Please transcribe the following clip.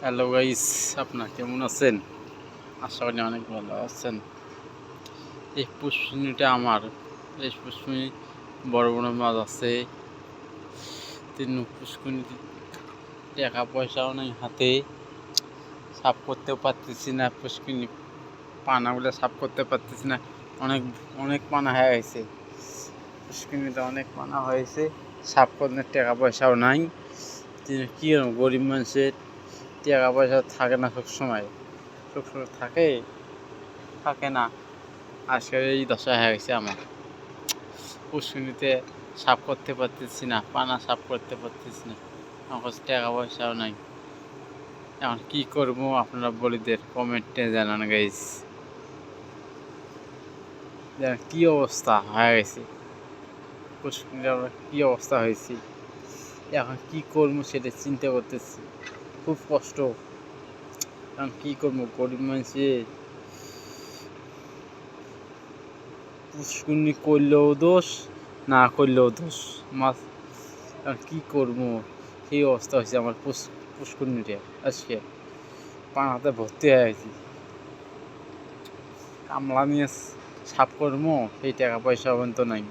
Hello guys, আপনারা কেমন আছেন? আশা করি অনেক ভালো আছেন। এই পুষ্কুনিটা আমার, এই পুষ্কুনি বড় বড় মাছ আছে। পুষ্কুনিতে টাকা পয়সাও নাই হাতে, সাফ করতেও পারতেছি না। পুষ্কুনি পানাগুলো সাফ করতে পারতেছি না। অনেক অনেক পানা হয়ে গেছে, পুষ্কুনিতে অনেক পানা হয়েছে। সাফ করতে টাকা পয়সাও নাই। কি গরিব মানুষের টাকা পয়সা থাকে না, সবসময় থাকে থাকে না। আজকে এই দশা হয়ে গেছে আমার। পুষ্কুনিতে সাফ করতে পারতেছি না, পানা সাফ করতে পারতেছি না। আমার কাছে টাকা পয়সাও নাই। এখন কি করবো আপনারা বলে দেন, কমেন্টে জানান গাইস। কি অবস্থা হয়ে গেছে, পুষ্কুনিতে আমরা কি অবস্থা হয়েছে, এখন কি করবো সেটা চিন্তা করতেছি। খুব কষ্ট। এখন কি করবো, গরিব মানুষের পুষ্কুনি করলেও দোষ, না করলেও দোষ। মাছ এখন কী করবো, সেই অবস্থা হয়েছে আমার পুষ্কুনিটা। আজকে পানাতে ভর্তি হয়ে গেছি, কামলা নিয়ে সাফ করবো, সেই টাকা পয়সা পর্যন্ত নাই।